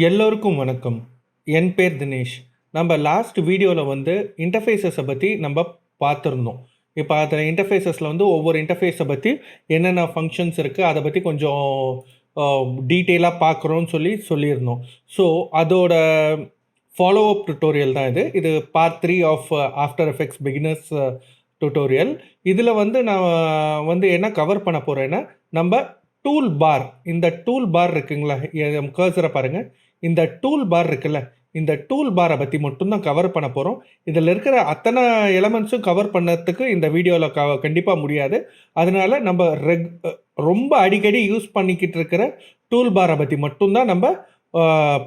எல்லோருக்கும் வணக்கம். என் பேர் தினேஷ். நம்ம லாஸ்ட் வீடியோவில் வந்து இன்டர்ஃபேஸஸை பற்றி நம்ம பார்த்துருந்தோம். இப்போ அதில் இன்டர்ஃபேஸஸில் வந்து ஒவ்வொரு இன்டர்ஃபேஸை பற்றி என்னென்ன ஃபங்க்ஷன்ஸ் இருக்குது அதை பற்றி கொஞ்சம் டீட்டெயிலாக பார்க்குறோன்னு சொல்லியிருந்தோம். ஸோ அதோட ஃபாலோ அப் டுட்டோரியல் தான் இது part 3 of After Effects beginners tutorial. இதில் வந்து நான் வந்து என்ன கவர் பண்ண போகிறேன்னா, நம்ம டூல் பார், இந்த டூல் பார் இருக்குங்களா, கர்சரை பாருங்கள். இந்த டூல் பார் இருக்குல்ல, இந்த டூல் பாரை பற்றி மட்டும்தான் கவர் பண்ண போகிறோம். இதில் இருக்கிற அத்தனை எலமெண்ட்ஸும் கவர் பண்ணதுக்கு இந்த வீடியோவில் கண்டிப்பாக முடியாது. அதனால நம்ம ரொம்ப அடிக்கடி யூஸ் பண்ணிக்கிட்டு இருக்கிற டூல் பாரை பற்றி மட்டும்தான் நம்ம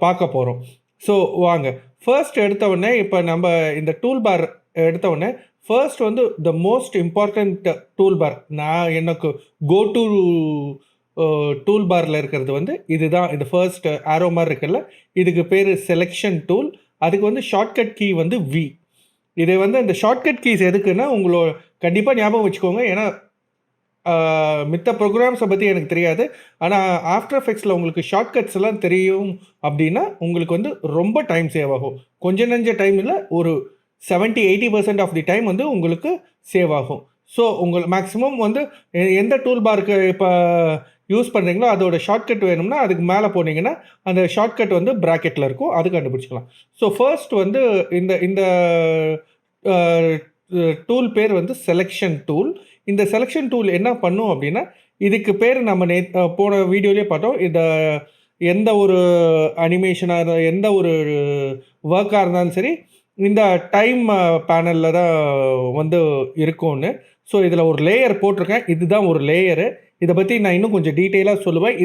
பார்க்க போகிறோம். ஸோ வாங்க, ஃபர்ஸ்ட் எடுத்தவுடனே இப்போ நம்ம இந்த டூல் பார் எடுத்தவுடனே ஃபர்ஸ்ட் வந்து the most important tool bar, நான் எனக்கு கோ டு டூல் பாரில் இருக்கிறது வந்து இதுதான். இந்த ஃபர்ஸ்ட் ஆரோ மாதிரி இருக்குல்ல, இதுக்கு பேர் செலெக்ஷன் டூல். அதுக்கு வந்து ஷார்ட்கட் கீ வந்து வி. இதை வந்து இந்த ஷார்ட்கட் கீஸ் எதுக்குன்னா, உங்களோட கண்டிப்பாக ஞாபகம் வச்சுக்கோங்க. ஏன்னா மித்த ப்ரோக்ராம்ஸை பற்றி எனக்கு தெரியாது, ஆனால் ஆஃப்டர் எஃபெக்ட்ஸில் உங்களுக்கு ஷார்ட்கட்ஸ் எல்லாம் தெரியும் அப்படின்னா உங்களுக்கு வந்து ரொம்ப டைம் சேவ் ஆகும். கொஞ்சம் நெஞ்ச டைம் இல்லை, ஒரு 70-80% ஆஃப் தி டைம் வந்து உங்களுக்கு சேவ் ஆகும். ஸோ மேக்ஸிமம் வந்து எந்த டூல் பாருக்கு இப்போ யூஸ் பண்ணுறீங்களோ அதோட ஷார்ட்கட் வேணும்னா அதுக்கு மேலே போனீங்கன்னா அந்த ஷார்ட்கட் வந்து ப்ராக்கெட்டில் இருக்கும், அது கண்டுபிடிச்சிக்கலாம். ஸோ ஃபர்ஸ்ட் வந்து இந்த இந்த டூல் பேர் வந்து செலெக்ஷன் டூல். இந்த செலெக்ஷன் டூல் என்ன பண்ணும் அப்படின்னா, இதுக்கு பேர் நம்ம போன வீடியோலேயே பார்த்தோம். இதை எந்த ஒரு அனிமேஷனாக இருந்தால், எந்த ஒரு ஒர்க்காக இருந்தாலும் சரி, இந்த டைம் பேனலில் தான் வந்து இருக்கும்னு. ஸோ இதில் ஒரு லேயர் போட்டிருக்கேன், இதுதான் ஒரு லேயரு. இதை பற்றி நான் இன்னும் கொஞ்சம் டீட்டெயிலாக சொல்லுவேன்.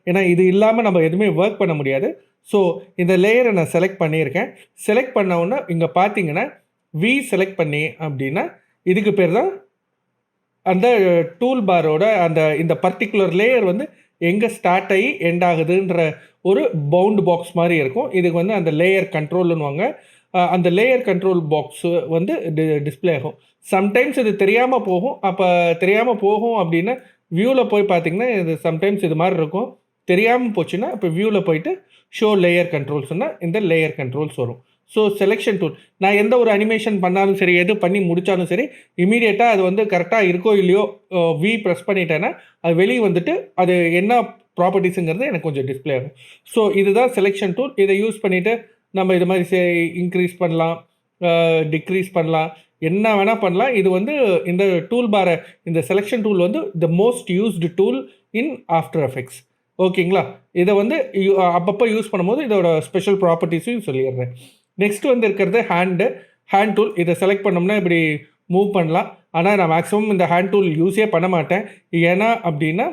ஏன்னா இது இல்லாமல் நம்ம எதுவுமே ஒர்க் பண்ண முடியாது. ஸோ இந்த லேயரை நான் செலக்ட் பண்ணியிருக்கேன். செலக்ட் பண்ணவுடனே இங்கே பார்த்தீங்கன்னா வி செலக்ட் பண்ணி அப்படின்னா இதுக்கு பேர் தான் அந்த டூல் பாரோட இந்த பர்டிகுலர் லேயர் வந்து எங்கே ஸ்டார்ட் ஆகி எண்ட் ஆகுதுன்ற ஒரு பவுண்ட் பாக்ஸ் மாதிரி இருக்கும். இதுக்கு வந்து அந்த லேயர் கண்ட்ரோல்னுவாங்க. அந்த லேயர் கண்ட்ரோல் பாக்ஸு வந்து டிஸ்பிளே ஆகும். சம்டைம்ஸ் இது தெரியாமல் போகும். அப்போ தெரியாமல் போகும் அப்படின்னா வியூவில் போய் பார்த்தீங்கன்னா இது சம்டைம்ஸ் இது மாதிரி இருக்கும். தெரியாமல் போச்சுன்னா இப்போ வியூவில் போயிட்டு ஷோ லேயர் கண்ட்ரோல்ஸ்னால் இந்த லேயர் கண்ட்ரோல்ஸ் வரும். ஸோ செலெக்ஷன் டூல், நான் எந்த ஒரு அனிமேஷன் பண்ணாலும் சரி, எது பண்ணி முடித்தாலும் சரி, இமீடியட்டாக அது வந்து கரெக்டாக இருக்கோ இல்லையோ வி ப்ரெஸ் பண்ணிட்டேன்னா அது வெளியே வந்துட்டு அது என்ன ப்ராப்பர்ட்டிஸுங்கிறது எனக்கு கொஞ்சம் டிஸ்பிளே ஆகும். ஸோ இதுதான் செலெக்ஷன் டூல். இதை யூஸ் பண்ணிவிட்டு நம்ம இது மாதிரி இன்க்ரீஸ் பண்ணலாம், டிக்ரீஸ் பண்ணலாம், என்ன வேணால் பண்ணலாம். இது வந்து இந்த டூல் பாரை, இந்த செலெக்ஷன் டூல் வந்து the most used tool in After effects. ஓகேங்களா? இதை வந்து அப்பப்போ யூஸ் பண்ணும்போது இதோட ஸ்பெஷல் ப்ராப்பர்ட்டிஸையும் சொல்லிடுறேன். நெக்ஸ்ட் வந்து இருக்கிறது ஹேண்ட் டூல். இதை செலக்ட் பண்ணோம்னா இப்படி மூவ் பண்ணலாம். ஆனால் நான் மேக்ஸிமம் இந்த ஹேண்ட் டூல் யூஸே பண்ண மாட்டேன். ஏன்னா அப்படின்னா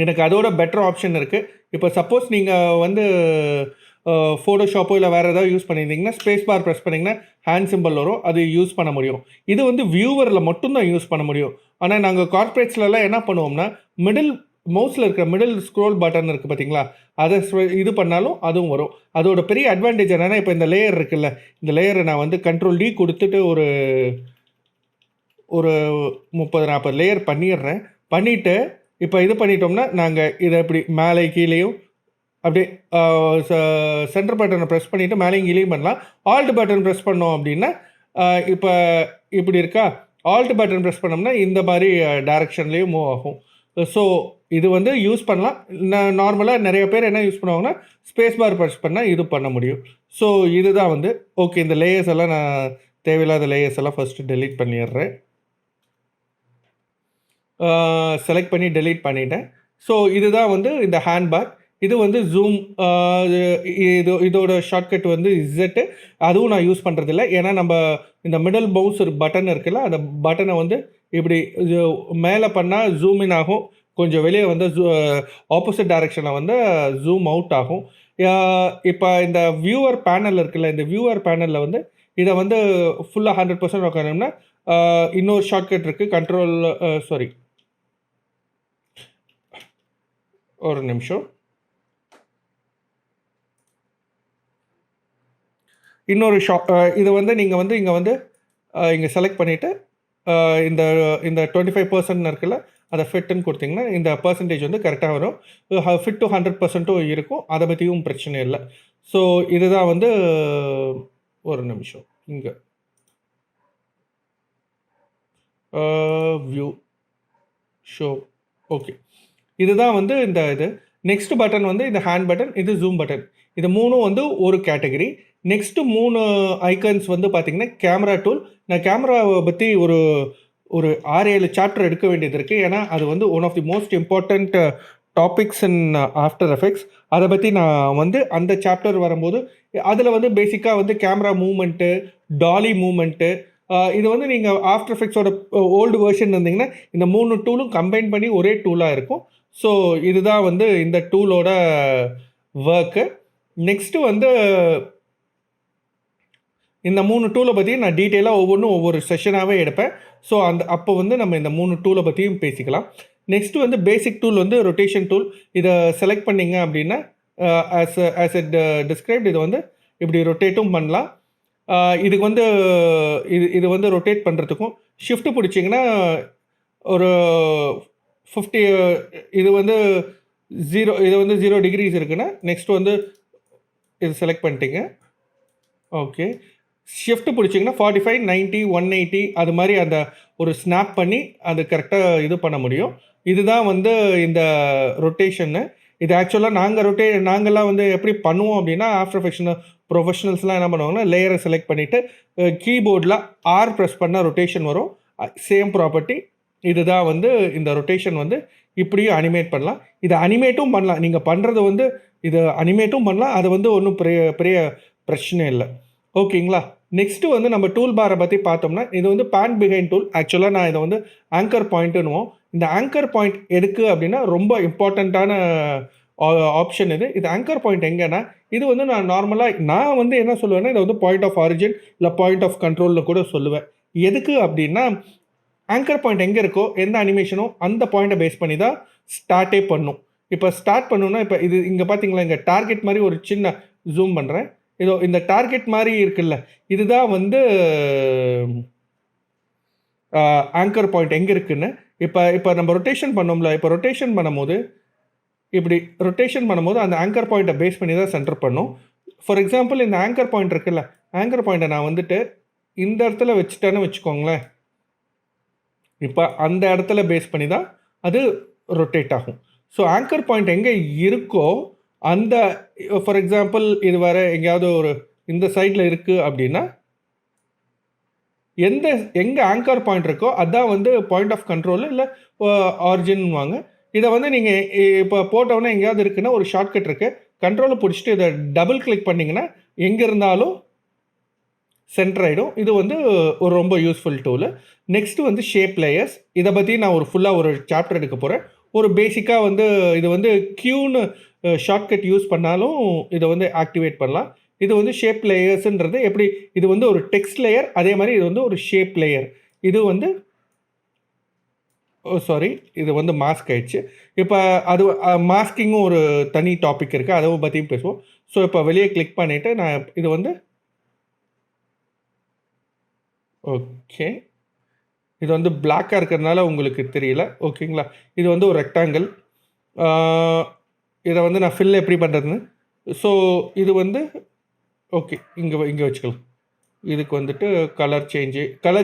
எனக்கு அதோட பெட்டர் ஆப்ஷன் இருக்குது. இப்போ சப்போஸ் நீங்கள் வந்து ஃபோட்டோஷாப்போ இல்லை வேறு ஏதாவது யூஸ் பண்ணியிருந்தீங்கன்னா ஸ்பேஸ் பார் ப்ரெஸ் பண்ணிங்கன்னா ஹேண்ட் சிம்பிள் வரும், அது யூஸ் பண்ண முடியும். இது வந்து வியூவரில் மட்டும்தான் யூஸ் பண்ண முடியும். ஆனால் நாங்கள் கார்ப்பரேட்ஸ்லலாம் என்ன பண்ணுவோம்னா, மவுஸில் இருக்கிற மிடில் ஸ்க்ரோல் பட்டன் இருக்குது பார்த்தீங்களா, அதை இது பண்ணாலும் அதுவும் வரும். அதோட பெரிய அட்வான்டேஜ் என்னென்னா, இப்போ இந்த லேயர் இருக்குல்ல, இந்த லேயரை நான் வந்து கண்ட்ரோல் டி கொடுத்துட்டு ஒரு 30-40 லேயர் பண்ணிடுறேன். பண்ணிவிட்டு இப்போ இது பண்ணிட்டோம்னா நாங்கள் இதை இப்படி மேலே கீழேயும் அப்படியே சென்டர் பட்டனை ப்ரெஸ் பண்ணிவிட்டு மேலேயும் கீழேயும் பண்ணலாம். ஆல்ட் பட்டன் ப்ரெஸ் பண்ணோம் அப்படின்னா இப்போ இப்படி இருக்கா, ஆல்ட் பட்டன் ப்ரெஸ் பண்ணோம்னா இந்த மாதிரி டைரக்ஷன்லேயும் மூவ் ஆகும். ஸோ இது வந்து யூஸ் பண்ணலாம். நார்மலாக நிறைய பேர் என்ன யூஸ் பண்ணுவாங்கன்னா ஸ்பேஸ் பார் ப்ரெஸ் பண்ணால் இது பண்ண முடியும். ஸோ இதுதான் வந்து ஓகே. இந்த லேயர்ஸ் எல்லாம் நான் தேவையில்லாத லேயர்ஸ் எல்லாம் ஃபஸ்ட்டு டெலீட் பண்ணிடுறேன். செலக்ட் பண்ணி டெலீட் பண்ணிட்டேன். ஸோ இதுதான் வந்து இந்த ஹேண்ட் பார். இது வந்து ஜூம், இதோட ஷார்ட்கட் வந்து இசட்டு. அதுவும் நான் யூஸ் பண்ணுறதில்ல. ஏன்னா நம்ம இந்த மிடில் மவுஸ் பட்டன் இருக்குல்ல, அந்த பட்டனை வந்து இப்படி மேலே பண்ணால் ஜூம் இன் ஆகும், கொஞ்சம் வெளியே வந்து ஆப்போசிட் டைரெக்ஷனில் வந்து ஜூம் அவுட் ஆகும். இப்போ இந்த வியூவர் பேனல் இருக்குல்ல, இந்த வியூவர் பேனலில் வந்து இதை வந்து ஃபுல்லாக 100% உட்காரணும்னா இன்னொரு ஷார்ட்கட் இருக்குது, கண்ட்ரோல் ஒரு நிமிஷம். இன்னொரு இது வந்து நீங்கள் வந்து இங்கே செலக்ட் பண்ணிவிட்டு இந்த 25% இருக்குல்ல, அதை ஃபிட்டுன்னு கொடுத்தீங்கன்னா இந்த பர்சன்டேஜ் வந்து கரெக்டாக வரும். ஃபிட் டு 100% இருக்கும். அதை பற்றியும் பிரச்சனை இல்லை. ஸோ இதுதான் வந்து ஒரு நிமிஷம் இங்கே வியூ ஷோ ஓகே. இதுதான் வந்து இந்த இது. நெக்ஸ்ட் பட்டன் வந்து இந்த ஹேண்ட் பட்டன், இது ஜூம் பட்டன். இது மூணும் வந்து ஒரு கேட்டகரி. நெக்ஸ்ட்டு 3 ஐக்கன்ஸ் வந்து பார்த்தீங்கன்னா கேமரா டூல். நான் கேமராவை பற்றி ஒரு 6-7 சாப்டர் எடுக்க வேண்டியது இருக்குது. ஏன்னா அது வந்து one of the most important topics in After Effects. அதை பற்றி நான் வந்து அந்த சாப்டர் வரும்போது அதில் வந்து பேசிக்காக வந்து கேமரா மூமெண்ட்டு, டாலி மூமெண்ட்டு, இது வந்து நீங்கள் ஆஃப்டர் எஃபெக்ட்ஸோட ஓல்டு வெர்ஷன் இருந்தீங்கன்னா இந்த 3 டூலும் கம்பைன் பண்ணி ஒரே டூலாக இருக்கும். ஸோ இதுதான் வந்து இந்த டூலோட ஒர்க்கு. நெக்ஸ்ட்டு வந்து இந்த 3 டூலை பற்றியும் நான் டீட்டெயிலாக ஒவ்வொன்றும் ஒவ்வொரு செஷனாகவே எடுப்பேன். ஸோ அப்போ வந்து நம்ம இந்த 3 டூலை பற்றியும் பேசிக்கலாம். நெக்ஸ்ட்டு வந்து பேசிக் டூல் வந்து ரொட்டேஷன் டூல். இதை செலக்ட் பண்ணிங்க அப்படின்னா ஆஸ் இட் டிஸ்கிரைப்ட் இது வந்து இப்படி ரொட்டேட்டும் பண்ணலாம். இதுக்கு வந்து இது வந்து ரொட்டேட் பண்ணுறதுக்கும் ஷிஃப்ட் பிடிச்சிங்கன்னா ஒரு 50 இது வந்து 0 டிகிரிஸ் இருக்குன்னா நெக்ஸ்ட் வந்து இது செலக்ட் பண்ணிட்டீங்க. ஓகே. ஷிஃப்ட் பிடிச்சிங்கன்னா 45, 90, 180 அது மாதிரி அந்த ஒரு ஸ்னாப் பண்ணி அது கரெக்டாக இது பண்ண முடியும். இதுதான் வந்து இந்த ரொட்டேஷன்னு. இது ஆக்சுவலாக நாங்கள்லாம் வந்து எப்படி பண்ணுவோம் அப்படின்னா ஆஃப்டர் எஃபெக்ட்ஸ் ப்ரொஃபஷனல்ஸ்லாம் என்ன பண்ணுவாங்கன்னா லேயரை செலக்ட் பண்ணிவிட்டு கீபோர்டில் ஆர் ப்ரெஸ் பண்ணால் ரொட்டேஷன் வரும். Same property. இதுதான் வந்து இந்த ரொட்டேஷன் வந்து இப்படியும் அனிமேட் பண்ணலாம். இதை அனிமேட்டும் பண்ணலாம். நீங்கள் பண்ணுறது வந்து இது அனிமேட்டும் பண்ணலாம். அது வந்து ஒன்றும் பெரிய பிரச்சனை இல்லை. ஓகேங்களா. நெக்ஸ்ட்டு வந்து நம்ம டூல் பாரை பற்றி பார்த்தோம்னா இது வந்து பேன் பிஹைண்ட் டூல். ஆக்சுவலாக நான் இதை வந்து ஆங்கர் பாயிண்ட்டுன்னுவோம். இந்த ஆங்கர் பாயிண்ட் எதுக்கு அப்படின்னா ரொம்ப இம்பார்ட்டண்ட்டான ஆப்ஷன் இது. இது ஆங்கர் பாயிண்ட் எங்கன்னா இது வந்து நான் வந்து என்ன சொல்லுவேன்னா இதை வந்து பாயிண்ட் ஆஃப் ஆரிஜின் இல்லை பாயிண்ட் ஆஃப் கண்ட்ரோல்னு கூட சொல்லுவேன். எதுக்கு அப்படின்னா ஆங்கர் பாயிண்ட் எங்கே இருக்கோ எந்த அனிமேஷனோ அந்த பாயிண்ட்டை பேஸ் பண்ணி தான் ஸ்டார்ட்டே பண்ணும். இப்போ ஸ்டார்ட் பண்ணணும்னா இப்போ இது இங்கே பார்த்தீங்களா இங்கே டார்கெட் மாதிரி ஒரு சின்ன ஜூம் பண்ணுறேன். இதோ இந்த டார்கெட் மாதிரி இருக்குல்ல, இதுதான் வந்து ஆங்கர் பாயிண்ட் எங்கே இருக்குன்னு. இப்போ நம்ம ரொட்டேஷன் பண்ணோம்ல, இப்போ ரொட்டேஷன் பண்ணும்போது இப்படி ரொட்டேஷன் பண்ணும்போது அந்த ஆங்கர் பாயிண்ட்டை பேஸ் பண்ணி தான் சென்டர் பண்ணும். ஃபார் எக்ஸாம்பிள் இந்த ஆங்கர் பாயிண்ட் இருக்குல்ல, ஆங்கர் பாயிண்ட்டை நான் வந்துட்டு இந்த இடத்துல வச்சுட்டேன்னு வச்சுக்கோங்களேன். இப்போ அந்த இடத்துல பேஸ் பண்ணி தான் அது ரொட்டேட் ஆகும். ஸோ ஆங்கர் பாயிண்ட் எங்கே இருக்கோ அந்த ஃபார் எக்ஸாம்பிள் இது வர எங்கேயாவது ஒரு இந்த சைடில் இருக்குது அப்படின்னா எங்கே ஆங்கர் பாயிண்ட் இருக்கோ அதுதான் வந்து பாயிண்ட் ஆஃப் கண்ட்ரோல் இல்லை ஆரிஜின்வாங்க. இதை வந்து நீங்கள் இப்போ போட்டோன்னே எங்கேயாவது இருக்குன்னா ஒரு ஷார்ட்கட் இருக்குது. கண்ட்ரோலை பிடிச்சிட்டு இதை டபுள் கிளிக் பண்ணிங்கன்னா எங்கே இருந்தாலும் சென்டர் ஆகிடும். இது வந்து ஒரு ரொம்ப யூஸ்ஃபுல் டூலு. நெக்ஸ்ட்டு வந்து ஷேப் லேயர்ஸ். இதை பற்றி நான் ஒரு சாப்டர் எடுக்க போகிறேன். ஒரு பேசிக்காக வந்து இது வந்து கியூன்னு ஷார்ட்கட் யூஸ் பண்ணாலும் இதை வந்து ஆக்டிவேட் பண்ணலாம். இது வந்து ஷேப் லேயர்ஸுன்றது எப்படி இது வந்து ஒரு டெக்ஸ்ட் லேயர், அதே மாதிரி இது வந்து ஒரு ஷேப் லேயர். இது வந்து இது வந்து மாஸ்க் ஆயிடுச்சு. இப்போ அது மாஸ்கிங்கும் ஒரு தனி டாபிக் இருக்குது, அதை பற்றியும் பேசுவோம். ஸோ இப்போ வெளியே கிளிக் பண்ணிவிட்டு நான் இது வந்து ஓகே, இது வந்து பிளாக்காக இருக்கிறதுனால உங்களுக்கு தெரியல. ஓகேங்களா. இது வந்து ஒரு ரெக்டாங்கிள். இதை வந்து நான் ஃபில் எப்படி பண்ணுறதுன்னு. ஸோ இது வந்து ஓகே, இங்கே வச்சுக்கலாம். இதுக்கு வந்துட்டு கலர்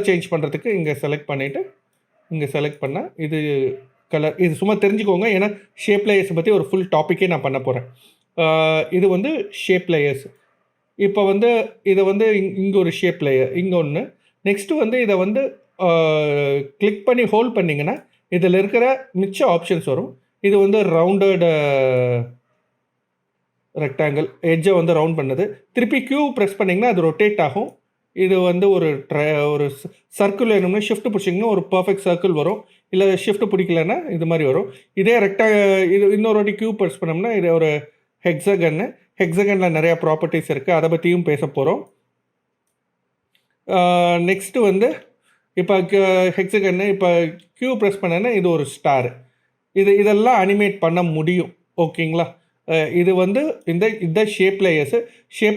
சேஞ்ச் பண்ணுறதுக்கு இங்கே செலக்ட் பண்ணிவிட்டு இங்கே செலக்ட் பண்ணால் இது கலர். இது சும்மா தெரிஞ்சுக்கோங்க, ஏன்னா ஷேப் லேயர்ஸ் பற்றி ஒரு ஃபுல் டாப்பிக்கே நான் பண்ண போகிறேன். இது வந்து ஷேப் லேயர்ஸ். இப்போ வந்து இதை வந்து இங்கே ஒரு ஷேப் லேயர், இங்கே ஒன்று. நெக்ஸ்ட்டு வந்து இதை வந்து கிளிக் பண்ணி ஹோல்ட் பண்ணிங்கன்னா இதில் இருக்கிற மிச்ச ஆப்ஷன்ஸ் வரும். இது வந்து ரவுண்டட் ரெக்டாங்கிள், எட்ஜை வந்து ரவுண்ட் பண்ணுது. திருப்பி கியூ ப்ரெஸ் பண்ணிங்கன்னா அது ரொட்டேட் ஆகும். இது வந்து ஒரு சர்க்கிள் வேணும்னா ஷிஃப்ட் பிடிச்சிங்கன்னா ஒரு பர்ஃபெக்ட் சர்க்கிள் வரும். இல்லை ஷிஃப்ட் பிடிக்கலன்னா இது மாதிரி வரும். இதே இது இன்னொரு வாட்டி கியூ ப்ரெஸ் பண்ணோம்னா இது ஒரு ஹெக்ஸகனில் நிறையா ப்ராப்பர்ட்டிஸ் இருக்குது, அதை பற்றியும் பேச போகிறோம். நெக்ஸ்ட்டு வந்து இப்போ ஹெக்ஸகன்னு இப்போ கியூ ப்ரெஸ் பண்ணேன்னா இது ஒரு ஸ்டார். இதெல்லாம் அனிமேட் பண்ண முடியும். ஓகேங்களா. இது வந்து இந்த ஷேப்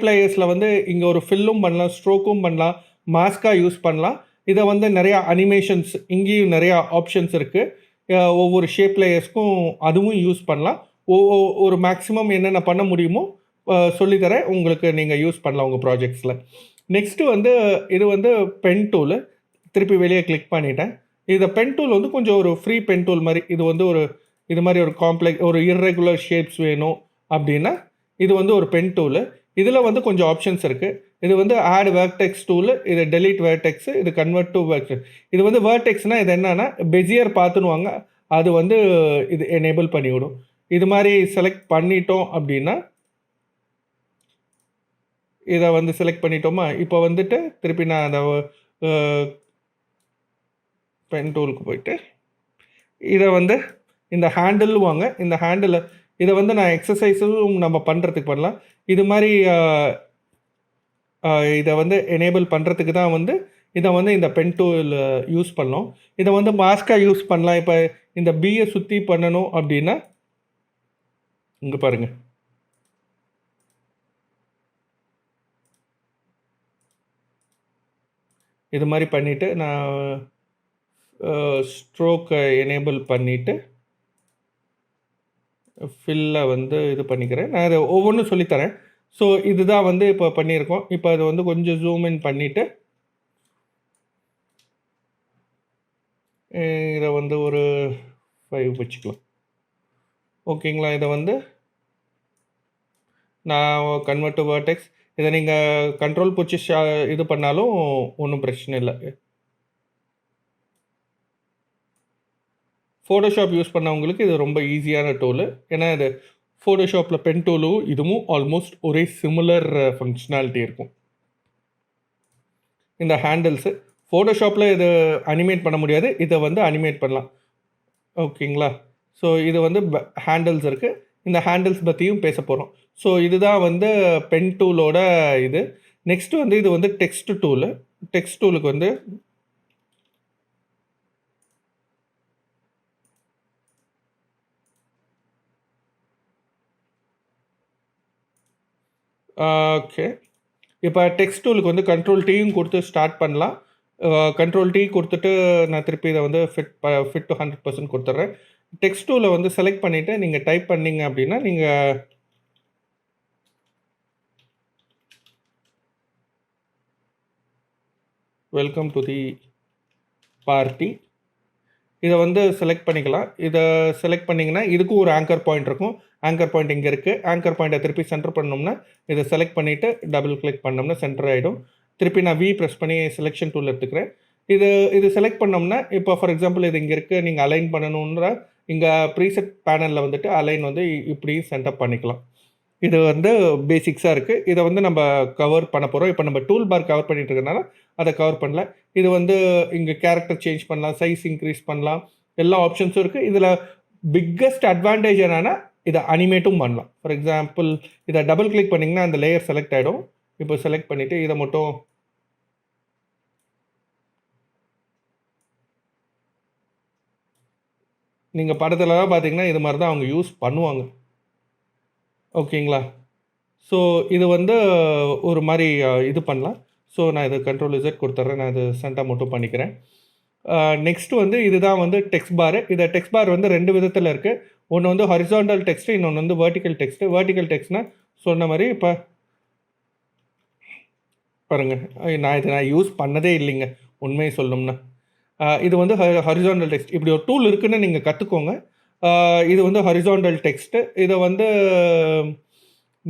லேயர்ஸில் வந்து இங்கே ஒரு ஃபில்லும் பண்ணலாம், ஸ்ட்ரோக்கும் பண்ணலாம், மாஸ்காக யூஸ் பண்ணலாம். இதை வந்து நிறையா அனிமேஷன்ஸ், இங்கேயும் நிறையா ஆப்ஷன்ஸ் இருக்குது. ஒவ்வொரு ஷேப் லேயர்ஸ்க்கும் அதுவும் யூஸ் பண்ணலாம். ஒரு மேக்ஸிமம் என்னென்ன பண்ண முடியுமோ சொல்லித்தரேன். உங்களுக்கு நீங்கள் யூஸ் பண்ணலாம் உங்கள் ப்ராஜெக்ட்ஸில். நெக்ஸ்ட்டு வந்து இது வந்து பென் டூலு. திருப்பி வெளியே கிளிக் பண்ணிட்டேன். இந்த பென் டூல் வந்து கொஞ்சம் ஒரு ஃப்ரீ பென் டூல் மாதிரி. இது வந்து இது மாதிரி ஒரு ஒரு இர்ரெகுலர் ஷேப்ஸ் வேணும் அப்படின்னா இது வந்து ஒரு பென் டூலு. இதில் வந்து கொஞ்சம் ஆப்ஷன்ஸ் இருக்குது. இது வந்து ஆட் வேர்டெக்ஸ் டூலு, இது டெலீட் வேர்டெக்ஸு, இது கன்வெர்ட் டு வேர்டெக்ஸ். இது வந்து வேர்டெக்ஸ்னால் இது என்னன்னா பெசியர் பார்த்துனுவாங்க, அது வந்து இது எனேபிள் பண்ணிவிடும். இது மாதிரி செலக்ட் பண்ணிட்டோம் அப்படின்னா இதை வந்து செலக்ட் பண்ணிட்டோமா, இப்போ வந்துட்டு திருப்பி நான் அந்த பென் டூலுக்கு போயிட்டு இதை வந்து இந்த ஹேண்டில் வாங்க. இந்த ஹேண்டில் இதை வந்து நான் எக்ஸசைஸும் நம்ம பண்ணுறதுக்கு பண்ணலாம். இது மாதிரி இதை வந்து எனேபிள் பண்ணுறதுக்கு தான் வந்து இதை வந்து இந்த பென் டூல் யூஸ் பண்ணோம். இதை வந்து மாஸ்காக யூஸ் பண்ணலாம். இப்போ இந்த பியை சுற்றி பண்ணணும் அப்படின்னா இங்கே பாருங்கள், இது மாதிரி பண்ணிவிட்டு நான் ஸ்ட்ரோக்கை எனேபிள் பண்ணிவிட்டு ஃபில்லை வந்து இது பண்ணிக்கிறேன். நான் அதை ஒவ்வொன்றும் சொல்லித்தரேன். ஸோ இதுதான் வந்து இப்போ பண்ணியிருக்கோம். இப்போ அதை வந்து கொஞ்சம் ஜூம் இன் பண்ணிவிட்டு இதை வந்து ஒரு 5 வச்சுக்கலாம். ஓகேங்களா? இதை வந்து நான் கன்வெர்ட் டு வேர்டெக்ஸ். இதை நீங்கள் கண்ட்ரோல் பிடிச்சி இது பண்ணாலும் ஒன்றும் பிரச்சனை இல்லை. ஃபோட்டோஷாப் யூஸ் பண்ணவங்களுக்கு இது ரொம்ப ஈஸியான டூலு. ஏன்னா இது ஃபோட்டோஷாப்பில் பென் டூலும் இதுவும் ஆல்மோஸ்ட் ஒரே சிமிலர் ஃபங்க்ஷனாலிட்டி இருக்கும். இந்த ஹேண்டில்ஸு ஃபோட்டோஷாப்பில் இது அனிமேட் பண்ண முடியாது, இதை வந்து அனிமேட் பண்ணலாம். ஓகேங்களா? ஸோ இது வந்து ஹேண்டில்ஸ் இருக்குது. இந்த ஹேண்டில்ஸ் பற்றியும் பேச போகிறோம். ஸோ இதுதான் வந்து பென் டூலோட இது. நெக்ஸ்ட் வந்து இது வந்து டெக்ஸ்ட் டூலு. டெக்ஸ்ட் டூலுக்கு வந்து ஓகே, இப்போ டெக்ஸ்ட் டூலுக்கு வந்து கண்ட்ரோல் டீயும் கொடுத்து ஸ்டார்ட் பண்ணலாம். கண்ட்ரோல் டீ கொடுத்துட்டு நான் திருப்பி இதை வந்து ஃபிட் டு 100% கொடுத்துட்றேன். டெக்ஸ்ட் டூலை வந்து செலக்ட் பண்ணிவிட்டு நீங்கள் டைப் பண்ணிங்க அப்படின்னா நீங்கள் வெல்கம் டு தி பார்ட்டி இதை வந்து செலக்ட் பண்ணிக்கலாம். இதை செலக்ட் பண்ணிங்கன்னா இதுக்கும் ஒரு ஆங்கர் பாயிண்ட் இருக்கும். ஆங்கர் பாயிண்ட் இங்கே இருக்குது. ஆங்கர் பாயிண்ட்டை திருப்பி சென்டர் பண்ணோம்னா இதை செலக்ட் பண்ணிவிட்டு டபுள் கிளிக் பண்ணோம்னா சென்டர் ஆகிடும். திருப்பி நான் ப்ரெஸ் பண்ணி செலெக்ஷன் டூல் எடுத்துக்கிறேன். இது செலக்ட் பண்ணோம்னா இப்போ ஃபார் எக்ஸாம்பிள் இது இங்கே இருக்குது, நீங்கள் அலைன் பண்ணணுன்ற இங்கே ப்ரீசெட் பேனலில் வந்துட்டு அலைன் வந்து இப்படியும் சென்டப் பண்ணிக்கலாம். இது வந்து பேசிக்ஸாக இருக்குது. இதை வந்து நம்ம கவர் பண்ண போகிறோம். இப்போ நம்ம டூல் பார் கவர் பண்ணிட்டு இருக்கனால அதை கவர் பண்ணல. இது வந்து இங்கே கேரக்டர் சேஞ்ச் பண்ணலாம், சைஸ் இன்க்ரீஸ் பண்ணலாம், எல்லா ஆப்ஷன்ஸும் இருக்குது. இதில் பிக்கஸ்ட் அட்வான்டேஜ் என்னென்னா இதை அனிமேட்டும் பண்ணலாம். ஃபார் எக்ஸாம்பிள் இதை டபுள் கிளிக் பண்ணிங்கன்னா அந்த லேயர் செலக்ட் ஆகிடும். இப்போ செலக்ட் பண்ணிவிட்டு இதை மட்டும் நீங்கள் படத்துலலாம் பார்த்தீங்கன்னா இது மாதிரி தான் அவங்க யூஸ் பண்ணுவாங்க. ஓகேங்களா? ஸோ இது வந்து ஒரு மாதிரி இது பண்ணலாம். ஸோ நான் இது கண்ட்ரோல் இசட் கொடுத்துட்றேன். நான் இது சென்டர் மட்டும் பண்ணிக்கிறேன். நெக்ஸ்ட் வந்து இதுதான் வந்து டெக்ஸ்ட் பாரு. இந்த டெக்ஸ்ட் பார் வந்து 2 விதத்தில் இருக்குது. ஒன்று வந்து ஹாரிசாண்டல் டெக்ஸ்ட்டு, இன்னொன்று வந்து வெர்டிக்கல் டெக்ஸ்ட்டு. வெர்டிக்கல் டெக்ஸ்ட்னால் சொன்ன மாதிரி இப்போ பாருங்கள், நான் யூஸ் பண்ணதே இல்லைங்க உண்மையை சொல்லணும்னா. இது வந்து ஹாரிசாண்டல் டெக்ஸ்ட். இப்படி ஒரு டூல் இருக்குன்னு நீங்கள் கற்றுக்கோங்க. இது வந்து ஹாரிசாண்டல் டெக்ஸ்ட்டு. இதை வந்து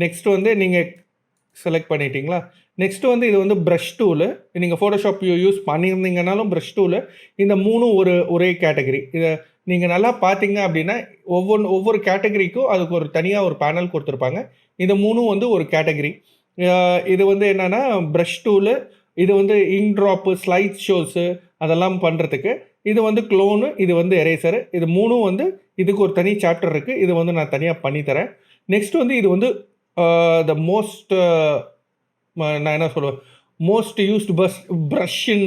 நெக்ஸ்ட் வந்து நீங்கள் செலக்ட் பண்ணிட்டீங்களா? நெக்ஸ்ட் வந்து இது வந்து ப்ரஷ் டூலு. நீங்கள் ஃபோட்டோஷாப் யூஸ் பண்ணியிருந்தீங்கனாலும் ப்ரஷ் டூலு. இந்த மூணும் ஒரே கேட்டகரி. இதை நீங்கள் நல்லா பார்த்தீங்க அப்படின்னா ஒவ்வொரு கேட்டகரிக்கும் அதுக்கு ஒரு தனியாக ஒரு பேனல் கொடுத்துருப்பாங்க. இந்த மூணும் வந்து ஒரு கேட்டகரி. இது வந்து என்னென்னா ப்ரஷ் டூலு, இது வந்து இங்க் ட்ராப்பு, ஸ்லைட் ஷோஸு அதெல்லாம் பண்ணுறதுக்கு. இது வந்து க்ளோனு, இது வந்து எரேசரு. இது மூணும் வந்து இதுக்கு ஒரு தனி சாப்டர் இருக்குது. இது வந்து நான் தனியாக பண்ணித்தரேன். நெக்ஸ்ட் வந்து இது வந்து த மோஸ்ட் நான் என்ன சொல்லுவேன், மோஸ்ட் யூஸ்டு ப்ரஷ் இன்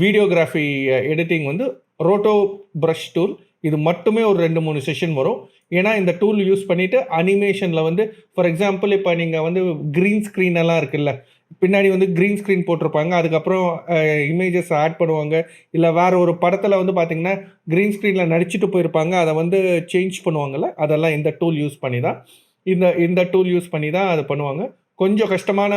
வீடியோகிராஃபி எடிட்டிங் வந்து ரோட்டோ ப்ரஷ் டூல். இது மட்டுமே ஒரு 2-3 செஷன் வரும். ஏன்னா இந்த டூல் யூஸ் பண்ணிவிட்டு அனிமேஷனில் வந்து ஃபார் எக்ஸாம்பிள் இப்போ நீங்கள் வந்து க்ரீன் ஸ்க்ரீன் எல்லாம் இருக்குல்ல, பின்னாடி வந்து க்ரீன் ஸ்க்ரீன் போட்டிருப்பாங்க. அதுக்கப்புறம் இமேஜஸ் ஆட் பண்ணுவாங்க. இல்ல வேற ஒரு படத்துல வந்து பார்த்தீங்கன்னா, க்ரீன் ஸ்க்ரீன்ல நடிச்சுட்டு போயிருப்பாங்க. அத வந்து சேஞ்ச் பண்ணுவாங்கல்ல. அதெல்லாம் இந்த டூல் யூஸ் பண்ணி தான். இந்த இந்த டூல் யூஸ் பண்ணி தான் அத பண்ணுவாங்க. கொஞ்சம் கஷ்டமான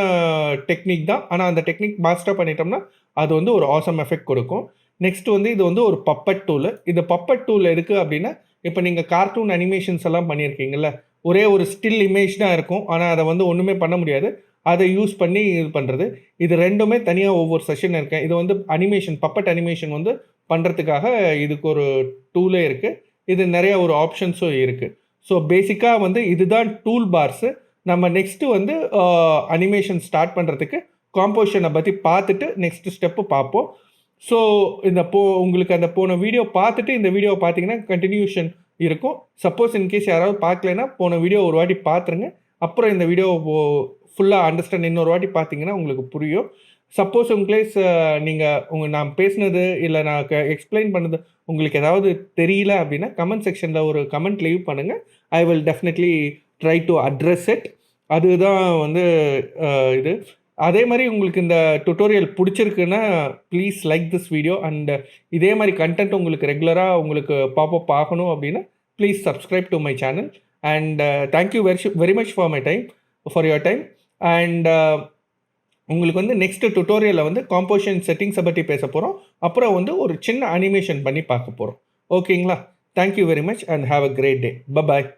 டெக்னிக் தான். ஆனா அந்த டெக்னிக் மாஸ்டர் பண்ணிட்டோம்னா, அது வந்து ஒரு ஆசம் எஃபெக்ட் கொடுக்கும். நெக்ஸ்ட் வந்து இது வந்து ஒரு பப்பட் டூலு. இந்த பப்பட் டூல் எதுக்கு அப்டின்னா, இப்ப நீங்க கார்ட்டூன் அனிமேஷன்ஸ் எல்லாம் பண்ணியிருக்கீங்கல்ல. ஒரே ஒரு ஸ்டில் இமேஜ் தான் இருக்கும். ஆனா அத வந்து ஒண்ணுமே பண்ண முடியாது. அத யூஸ் பண்ணி இது பண்றது. இது 2மே தனியா ஒவ்வொரு செஷன் இருக்கு. இது வந்து அனிமேஷன் பப்பட் அனிமேஷன் வந்து பண்றதுக்காக இதுக்கு ஒரு டூலே இருக்கு. இது நெறைய ஒரு ஆப்ஷன்ஸும் இருக்கு. ஸோ பேசிக்கா வந்து இதுதான் டூல் பார்ஸு. நம்ம நெக்ஸ்ட் வந்து அனிமேஷன் ஸ்டார்ட் பண்றதுக்கு காம்போசிஷன பத்தி பார்த்துட்டு நெக்ஸ்ட் ஸ்டெப் பார்ப்போம். ஸோ இந்த உங்களுக்கு அந்த போன வீடியோ பார்த்துட்டு இந்த வீடியோவ பார்த்தீங்கன்னா கன்டினியூஷன் இருக்கும். சப்போஸ் இன்கேஸ் யாராவது பார்க்கலைன்னா போன வீடியோ ஒரு வாட்டி பார்த்துருங்க. அப்புறம் இந்த வீடியோ ஃபுல்லா அண்டர்ஸ்டாண்ட் இன்னொரு வாட்டி பார்த்தீங்கன்னா உங்களுக்கு புரியும். சப்போஸ் இன்கேஸ் நீங்க நான் பேசினது இல்ல நான் எக்ஸ்ப்ளைன் பண்ணது உங்களுக்கு ஏதாவது தெரியல அப்படின்னா கமெண்ட் செக்ஷன்ல ஒரு கமெண்ட் லீவ் பண்ணுங்க. I will definitely try to address it. அதுதான் வந்து இது. அதே மாரி உங்களுக்கு இந்த டுட்டோரியல் புடிச்சிருக்குன்னா, please like this video and இதே மாரி கன்டென்ட் உங்களுக்கு ரெகுலரா உங்களுக்கு பாப்பப் ஆகணும் அப்டின்னா, please subscribe to my channel and thank you very much for your time and உங்களுக்கு வந்து நெக்ஸ்ட் டுட்டோரியல்ல வந்து காம்போசிஷன் செட்டிங்ஸ பத்தி பேசப் போறோம். அப்புறம் வந்து ஒரு சின்ன அனிமேஷன் பண்ணி பார்க்க போறோம். ஓகேங்களா? Thank you very much and have a great day. Bye.